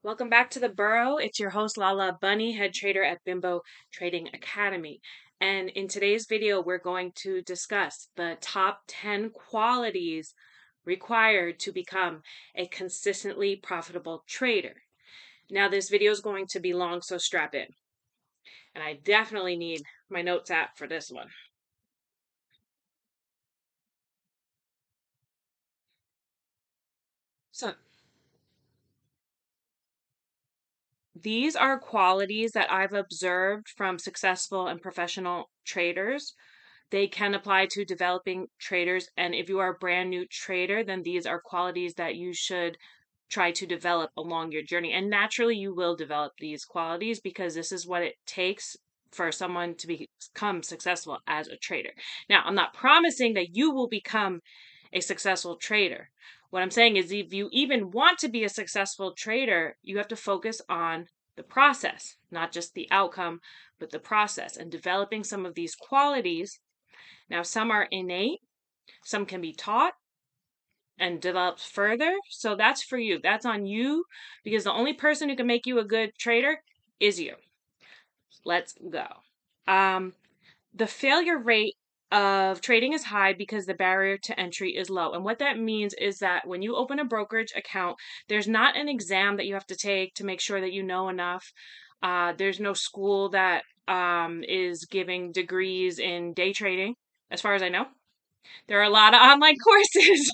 Welcome back to the Burrow. It's your host, Lala Bunny, head trader at Bimbo Trading Academy. And in today's video, we're going to discuss the top 10 qualities required to become a consistently profitable trader. Now, this video is going to be long, so strap in. And I definitely need my notes app for this one. So, these are qualities that I've observed from successful and professional traders. They can apply to developing traders. And if you are a brand new trader, then these are qualities that you should try to develop along your journey. And naturally, you will develop these qualities because this is what it takes for someone to become successful as a trader. Now, I'm not promising that you will become a successful trader. What I'm saying is, if you even want to be a successful trader, you have to focus on the process, not just the outcome, but the process and developing some of these qualities. Now, some are innate, some can be taught and developed further. So that's for you. That's on you because the only person who can make you a good trader is you. Let's go. The failure rate of trading is high because the barrier to entry is low. And what that means is that when you open a brokerage account, there's not an exam that you have to take to make sure that you know enough. There's no school that is giving degrees in day trading, as far as I know. There are a lot of online courses,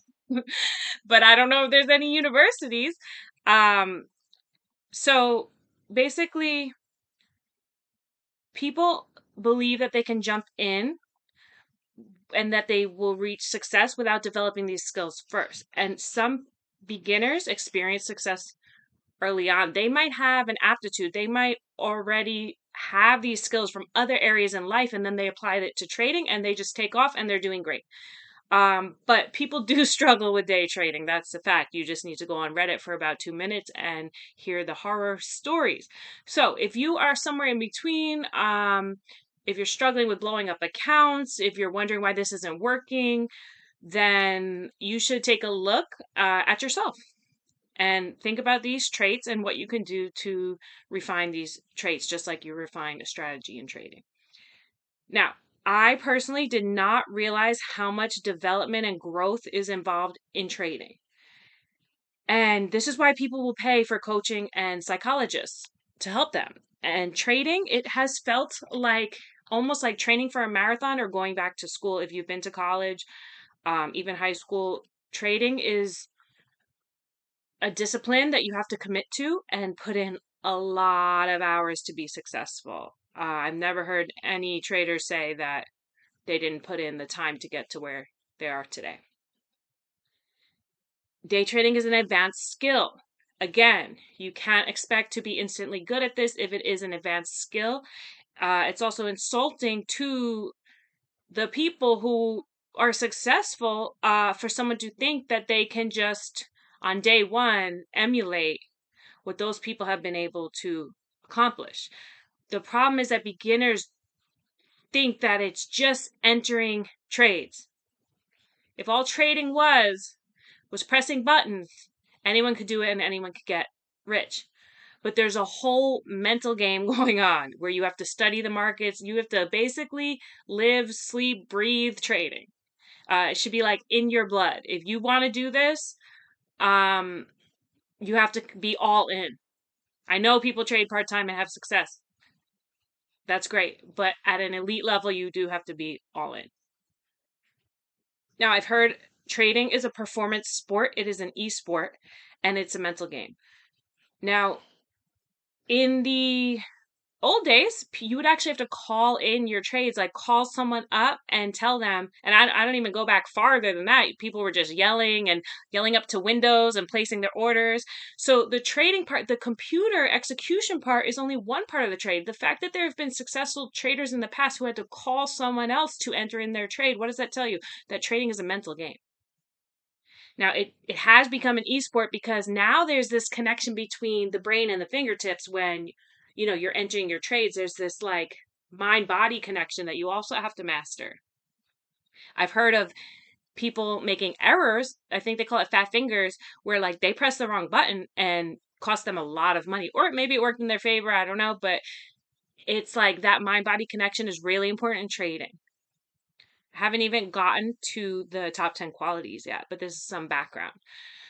but I don't know if there's any universities. So basically, people believe that they can jump in and that they will reach success without developing these skills first. And some beginners experience success early on. They might have an aptitude, they might already have these skills from other areas in life, and then they apply it to trading and they just take off and they're doing great. But people do struggle with day trading. That's the fact. You just need to go on Reddit for about 2 minutes and hear the horror stories. So if you are somewhere in between, if you're struggling with blowing up accounts, if you're wondering why this isn't working, then you should take a look at yourself and think about these traits and what you can do to refine these traits, just like you refine a strategy in trading. Now, I personally did not realize how much development and growth is involved in trading. And this is why people will pay for coaching and psychologists to help them. And trading, it has felt like almost like training for a marathon or going back to school. If you've been to college, even high school, trading is a discipline that you have to commit to and put in a lot of hours to be successful. I've never heard any traders say that they didn't put in the time to get to where they are today. Day trading is an advanced skill. Again, you can't expect to be instantly good at this if it is an advanced skill. It's also insulting to the people who are successful for someone to think that they can just, on day one, emulate what those people have been able to accomplish. The problem is that beginners think that it's just entering trades. If all trading was pressing buttons, anyone could do it and anyone could get rich. But there's a whole mental game going on where you have to study the markets. You have to basically live, sleep, breathe trading. It should be like in your blood. If you want to do this, you have to be all in. I know people trade part-time and have success. That's great. But at an elite level, you do have to be all in. Now, I've heard trading is a performance sport. It is an e-sport and it's a mental game. Now, in the old days, you would actually have to call in your trades, like call someone up and tell them. And I don't even go back farther than that. People were just yelling up to windows and placing their orders. So the trading part, the computer execution part is only one part of the trade. The fact that there have been successful traders in the past who had to call someone else to enter in their trade, what does that tell you? That trading is a mental game. Now, it has become an e-sport because now there's this connection between the brain and the fingertips when you're entering your trades. There's this like mind-body connection that you also have to master. I've heard of people making errors. I think they call it fat fingers, where like they press the wrong button and cost them a lot of money, or maybe it worked in their favor. I don't know, but it's like that mind body connection is really important in trading. I haven't even gotten to the top 10 qualities yet, but this is some background.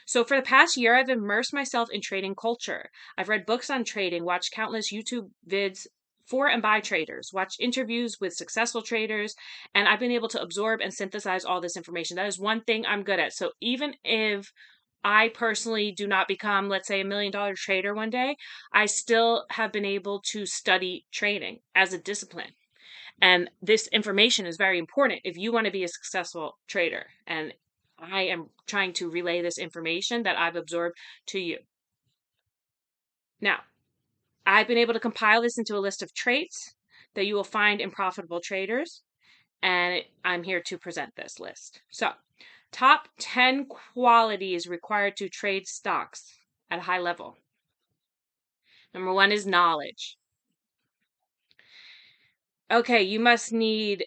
So, for the past year, I've immersed myself in trading culture. I've read books on trading, watched countless YouTube vids for and by traders, watched interviews with successful traders, and I've been able to absorb and synthesize all this information. That is one thing I'm good at. So, even if I personally do not become, let's say, $1 million trader one day, I still have been able to study trading as a discipline. And this information is very important if you want to be a successful trader. And I am trying to relay this information that I've absorbed to you. Now, I've been able to compile this into a list of traits that you will find in profitable traders. And I'm here to present this list. So, top 10 qualities required to trade stocks at a high level. Number 1 is knowledge. Okay, you will need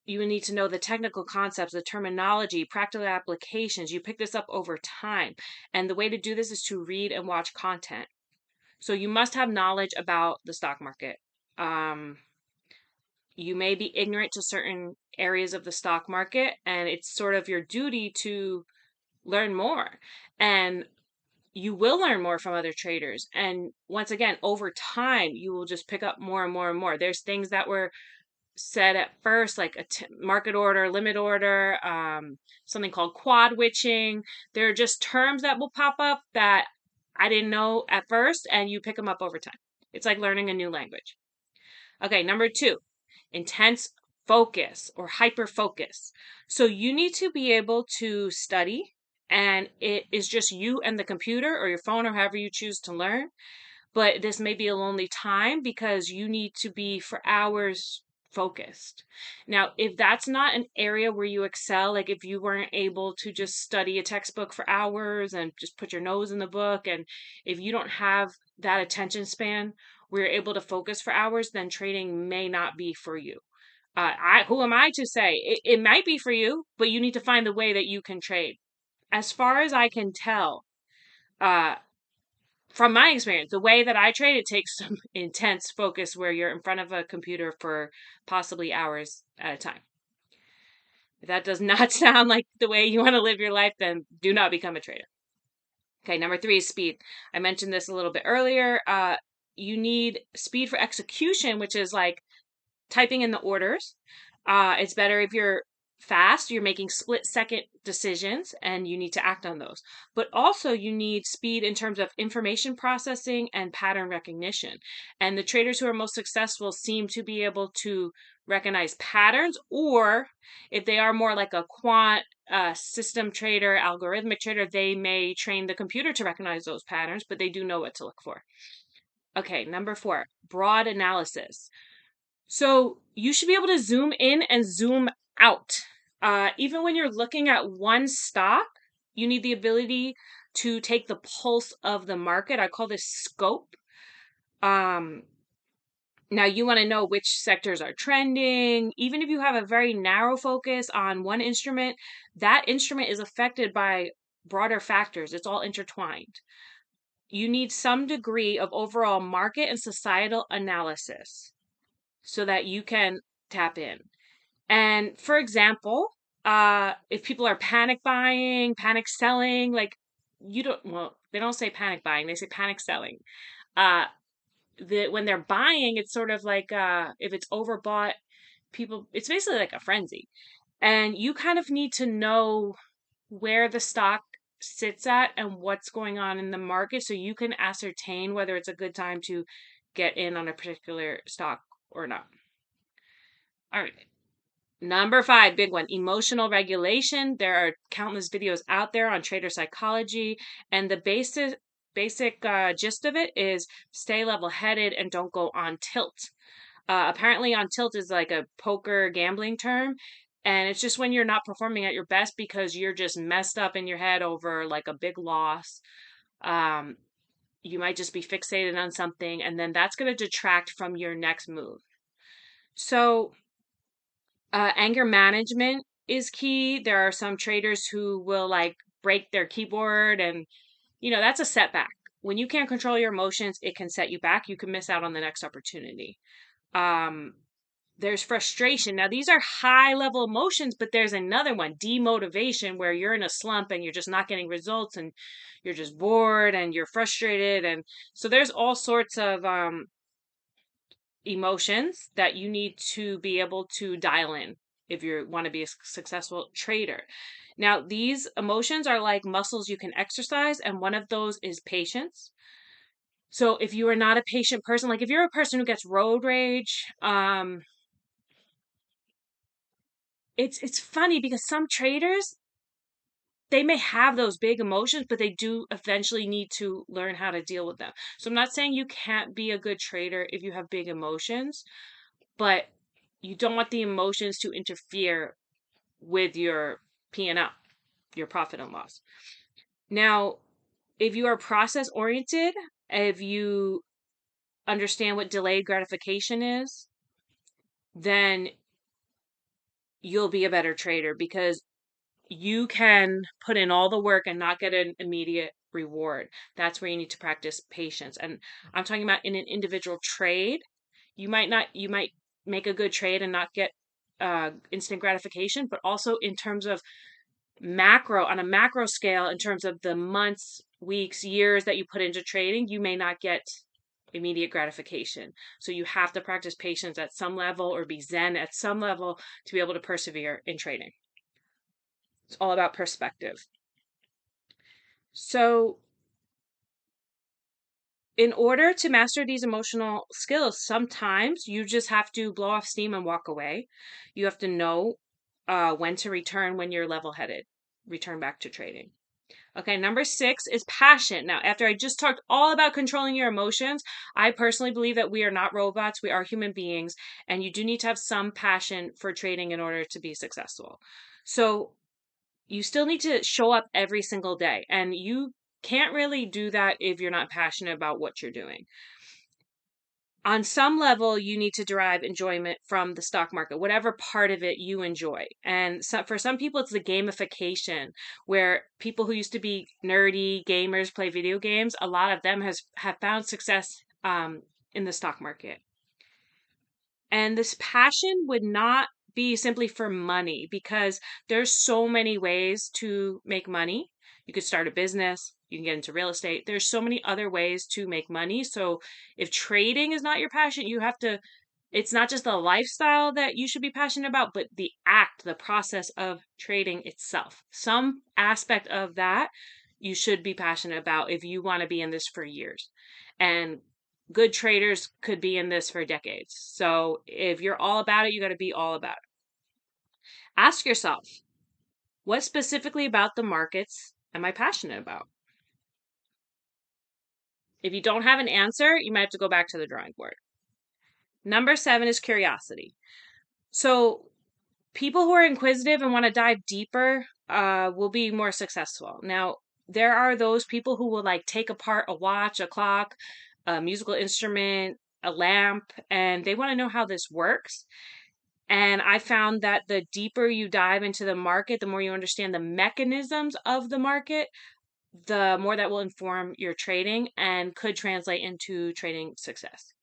you will need to know the technical concepts, the terminology, practical applications. You pick this up over time. And the way to do this is to read and watch content. So you must have knowledge about the stock market. You may be ignorant to certain areas of the stock market, and it's sort of your duty to learn more. And you will learn more from other traders. And once again, over time, you will just pick up more and more and more. There's things that were said at first, like market order, limit order, something called quad witching. There are just terms that will pop up that I didn't know at first, and you pick them up over time. It's like learning a new language. Okay, number 2, intense focus or hyper focus. So you need to be able to study, and it is just you and the computer or your phone or however you choose to learn. But this may be a lonely time because you need to be for hours focused. Now, if that's not an area where you excel, like if you weren't able to just study a textbook for hours and just put your nose in the book, and if you don't have that attention span where you're able to focus for hours, then trading may not be for you. Who am I to say? It might be for you, but you need to find the way that you can trade. As far as I can tell, uh, from my experience, the way that I trade, it takes some intense focus where you're in front of a computer for possibly hours at a time. If that does not sound like the way you want to live your life, then do not become a trader. Okay, number 3 is speed. I mentioned this a little bit earlier. You need speed for execution, which is like typing in the orders. It's better if you're fast, you're making split-second decisions, and you need to act on those. But also, you need speed in terms of information processing and pattern recognition. And the traders who are most successful seem to be able to recognize patterns, or if they are more like a quant system trader, algorithmic trader, they may train the computer to recognize those patterns, but they do know what to look for. Okay, number 4, broad analysis. So you should be able to zoom in and zoom out. Even when you're looking at one stock, you need the ability to take the pulse of the market. I call this scope. Now you want to know which sectors are trending. Even if you have a very narrow focus on one instrument, that instrument is affected by broader factors. It's all intertwined. You need some degree of overall market and societal analysis so that you can tap in. And for example, if people are panic buying, panic selling, like they don't say panic buying, they say panic selling. When they're buying, it's sort of like if it's overbought, it's basically like a frenzy. And you kind of need to know where the stock sits at and what's going on in the market so you can ascertain whether it's a good time to get in on a particular stock or not. All right. Number 5, big one, emotional regulation. There are countless videos out there on trader psychology, and the basic gist of it is stay level-headed and don't go on tilt. Apparently on tilt is like a poker gambling term, and it's just when you're not performing at your best because you're just messed up in your head over like a big loss. You might just be fixated on something, and then that's going to detract from your next move. So anger management is key. There are some traders who will like break their keyboard and that's a setback. When you can't control your emotions, it can set you back. You can miss out on the next opportunity. Um, there's frustration. Now, these are high level emotions, but there's another one, demotivation, where you're in a slump and you're just not getting results and you're just bored and you're frustrated. And so there's all sorts of emotions that you need to be able to dial in if you want to be a successful trader. Now, these emotions are like muscles you can exercise, and one of those is patience. So if you are not a patient person, like if you're a person who gets road rage, it's funny because some traders, they may have those big emotions, but they do eventually need to learn how to deal with them. So I'm not saying you can't be a good trader if you have big emotions, but you don't want the emotions to interfere with your P&L, your profit and loss. Now, if you are process oriented, if you understand what delayed gratification is, then you'll be a better trader because you can put in all the work and not get an immediate reward. That's where you need to practice patience. And I'm talking about in an individual trade. You might make a good trade and not get instant gratification, but also in terms of on a macro scale, in terms of the months, weeks, years that you put into trading, you may not get immediate gratification. So you have to practice patience at some level or be zen at some level to be able to persevere in trading. It's all about perspective. So, in order to master these emotional skills, sometimes you just have to blow off steam and walk away. You have to know when to return when you're level headed, return back to trading. Okay, number 6 is passion. Now, after I just talked all about controlling your emotions, I personally believe that we are not robots, we are human beings, and you do need to have some passion for trading in order to be successful. So, you still need to show up every single day, and you can't really do that if you're not passionate about what you're doing. On some level, you need to derive enjoyment from the stock market, whatever part of it you enjoy. And so, for some people, it's the gamification, where people who used to be nerdy gamers play video games. A lot of them have found success in the stock market. And this passion would not be simply for money because there's so many ways to make money. You could start a business, you can get into real estate. There's so many other ways to make money. So if trading is not your passion, it's not just the lifestyle that you should be passionate about, but the process of trading itself. Some aspect of that you should be passionate about if you want to be in this for years. And good traders could be in this for decades. So if you're all about it, you got to be all about it. Ask yourself, what specifically about the markets am I passionate about? If you don't have an answer, you might have to go back to the drawing board. Number 7 is curiosity. So people who are inquisitive and want to dive deeper will be more successful. Now, there are those people who will like take apart a watch, a clock, a musical instrument, a lamp, and they want to know how this works. And I found that the deeper you dive into the market, the more you understand the mechanisms of the market, the more that will inform your trading and could translate into trading success.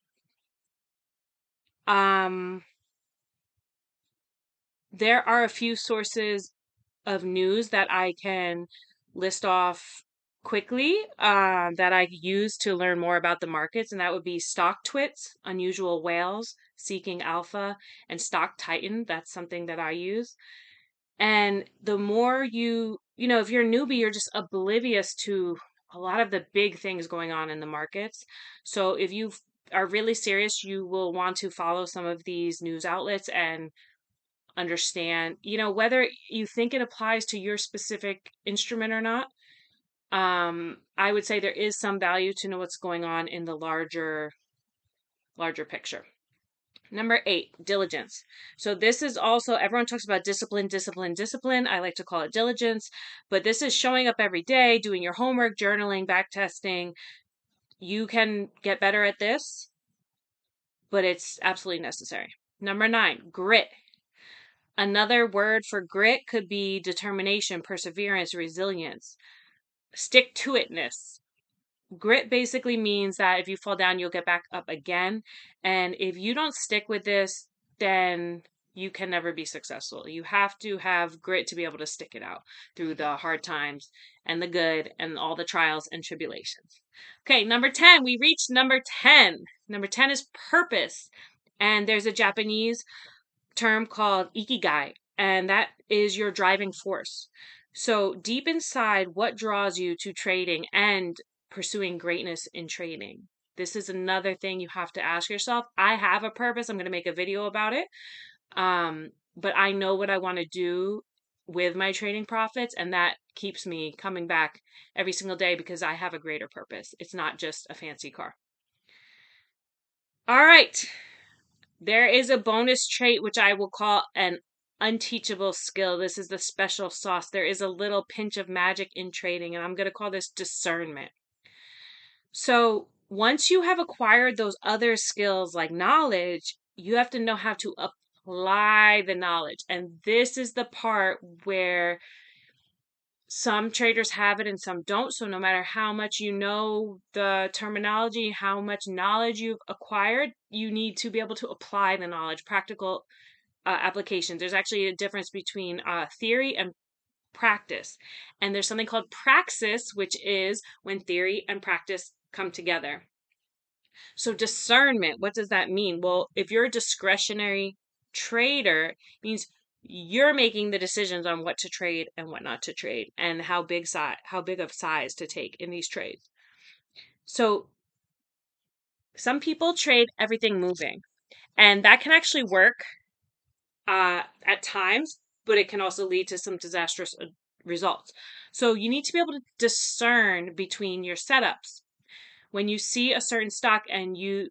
Um, there are a few sources of news that I can list off quickly that I use to learn more about the markets, and that would be Stock Twits, Unusual Whales, Seeking Alpha, and Stock Titan. That's something that I use. And the more if you're a newbie, you're just oblivious to a lot of the big things going on in the markets. So if you are really serious, you will want to follow some of these news outlets and understand, whether you think it applies to your specific instrument or not. I would say there is some value to know what's going on in the larger picture. Number 8, diligence. So this is also, everyone talks about discipline, discipline, discipline. I like to call it diligence, but this is showing up every day, doing your homework, journaling, back testing. You can get better at this, but it's absolutely necessary. Number 9, grit. Another word for grit could be determination, perseverance, resilience. stick to itness. Grit basically means that if you fall down, you'll get back up again. And if you don't stick with this, then you can never be successful. You have to have grit to be able to stick it out through the hard times and the good and all the trials and tribulations. Okay, number 10. We reached number 10. Number 10 is purpose. And there's a Japanese term called ikigai, and that is your driving force. So, deep inside, what draws you to trading and pursuing greatness in trading? This is another thing you have to ask yourself. I have a purpose. I'm going to make a video about it. But I know what I want to do with my trading profits, and that keeps me coming back every single day because I have a greater purpose. It's not just a fancy car. All right. There is a bonus trait which I will call an unteachable skill. This is the special sauce. There is a little pinch of magic in trading, and I'm going to call this discernment. So once you have acquired those other skills like knowledge, you have to know how to apply the knowledge. And this is the part where some traders have it and some don't. So no matter how much you know the terminology, how much knowledge you've acquired, you need to be able to apply the knowledge, practical applications. There's actually a difference between theory and practice. And there's something called praxis, which is when theory and practice come together. So discernment, what does that mean? Well, if you're a discretionary trader, it means you're making the decisions on what to trade and what not to trade and how big of size to take in these trades. So some people trade everything moving, and that can actually work at times, but it can also lead to some disastrous results. So you need to be able to discern between your setups. When you see a certain stock and you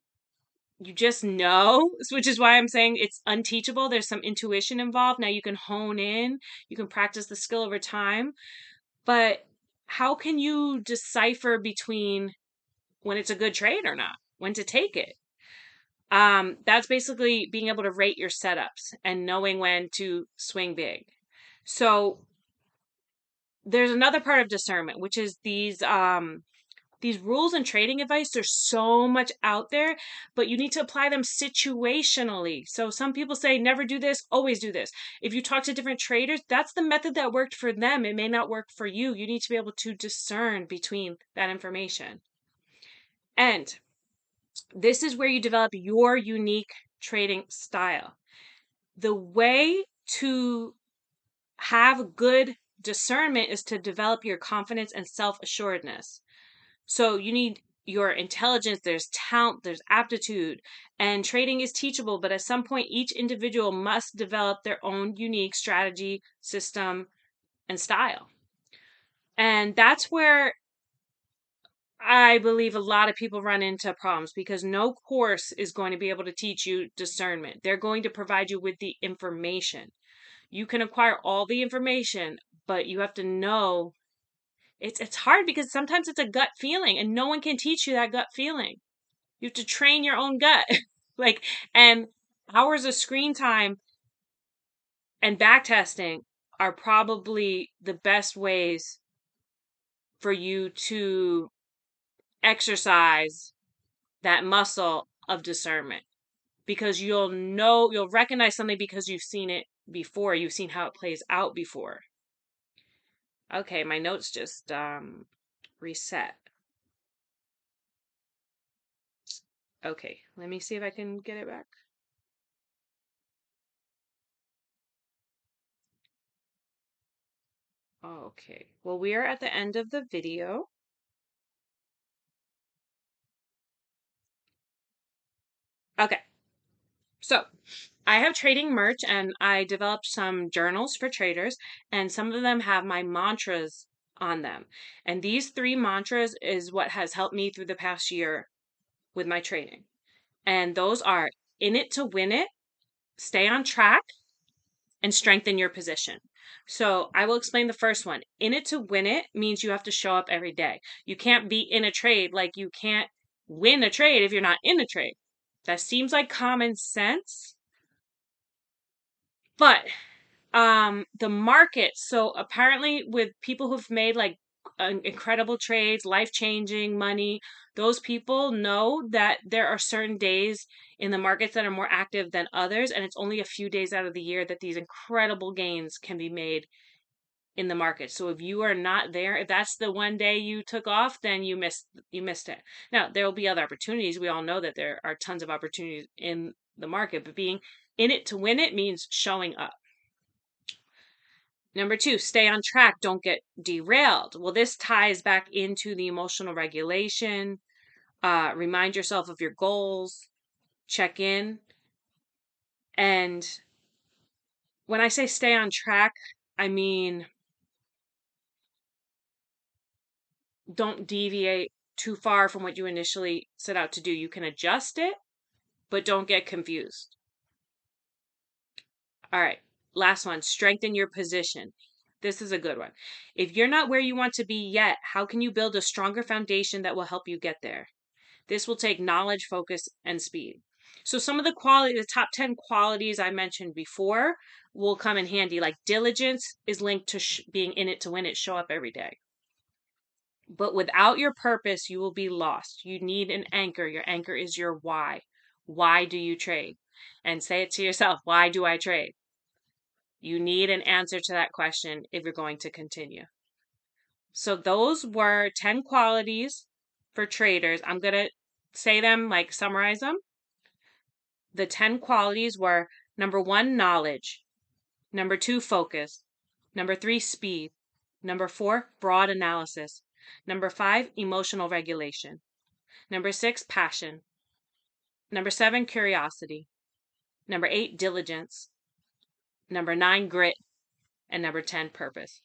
just know, which is why I'm saying it's unteachable. There's some intuition involved. Now you can hone in, you can practice the skill over time, but how can you decipher between when it's a good trade or not, when to take it? That's basically being able to rate your setups and knowing when to swing big. So there's another part of discernment, which is these rules and trading advice. There's so much out there, but you need to apply them situationally. So some people say never do this, always do this. If you talk to different traders, that's the method that worked for them. It may not work for you. You need to be able to discern between that information. And this is where you develop your unique trading style. The way to have good discernment is to develop your confidence and self-assuredness. So you need your intelligence, there's talent, there's aptitude, and trading is teachable, but at some point, each individual must develop their own unique strategy, system, and style. And that's where I believe a lot of people run into problems because no course is going to be able to teach you discernment. They're going to provide you with the information. You can acquire all the information, but you have to know it's hard because sometimes it's a gut feeling and no one can teach you that gut feeling. You have to train your own gut. And hours of screen time and back testing are probably the best ways for you to exercise that muscle of discernment because you'll recognize something because you've seen it before. You've seen how it plays out before. Okay, my notes just reset. Okay, let me see if I can get it back. Okay, well, we are at the end of the video. Okay, so I have trading merch and I developed some journals for traders, and some of them have my mantras on them. And these 3 mantras is what has helped me through the past year with my trading. And those are in it to win it, stay on track, and strengthen your position. So I will explain the first one. In it to win it means you have to show up every day. You can't be in a trade, like you can't win a trade if you're not in a trade. That seems like common sense, but the market, so apparently with people who've made like incredible trades, life-changing money, those people know that there are certain days in the markets that are more active than others, and it's only a few days out of the year that these incredible gains can be made in the market. So if you are not there, if that's the one day you took off, then you missed it. Now, there will be other opportunities. We all know that there are tons of opportunities in the market, but being in it to win it means showing up. Number 2, stay on track. Don't get derailed. Well, this ties back into the emotional regulation. Remind yourself of your goals. Check in. And when I say stay on track, I mean don't deviate too far from what you initially set out to do. You can adjust it, but don't get confused. All right, last one, strengthen your position. This is a good one. If you're not where you want to be yet, how can you build a stronger foundation that will help you get there? This will take knowledge, focus, and speed. So some of the top 10 qualities I mentioned before will come in handy. Like diligence is linked to being in it to win it, show up every day. But without your purpose, you will be lost. You need an anchor. Your anchor is your why. Why do you trade? And say it to yourself, why do I trade? You need an answer to that question if you're going to continue. So those were 10 qualities for traders. I'm going to say them, like summarize them. The 10 qualities were: number 1, knowledge; number 2, focus; number 3, speed; number 4, broad analysis; number 5, emotional regulation; number 6, passion; number 7, curiosity; number 8, diligence; number 9, grit; and number 10, purpose.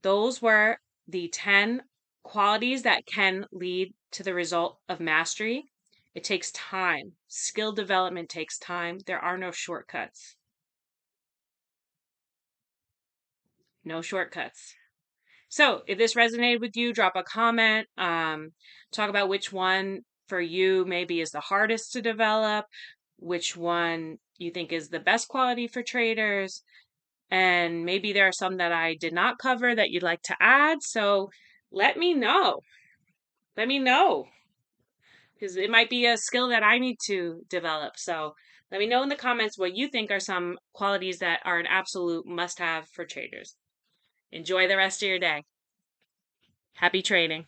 Those were the 10 qualities that can lead to the result of mastery. It takes time. Skill development takes time. There are no shortcuts. No shortcuts. So if this resonated with you, drop a comment. Talk about which one for you maybe is the hardest to develop, which one you think is the best quality for traders. And maybe there are some that I did not cover that you'd like to add. So let me know. Let me know. Because it might be a skill that I need to develop. So let me know in the comments what you think are some qualities that are an absolute must-have for traders. Enjoy the rest of your day. Happy trading.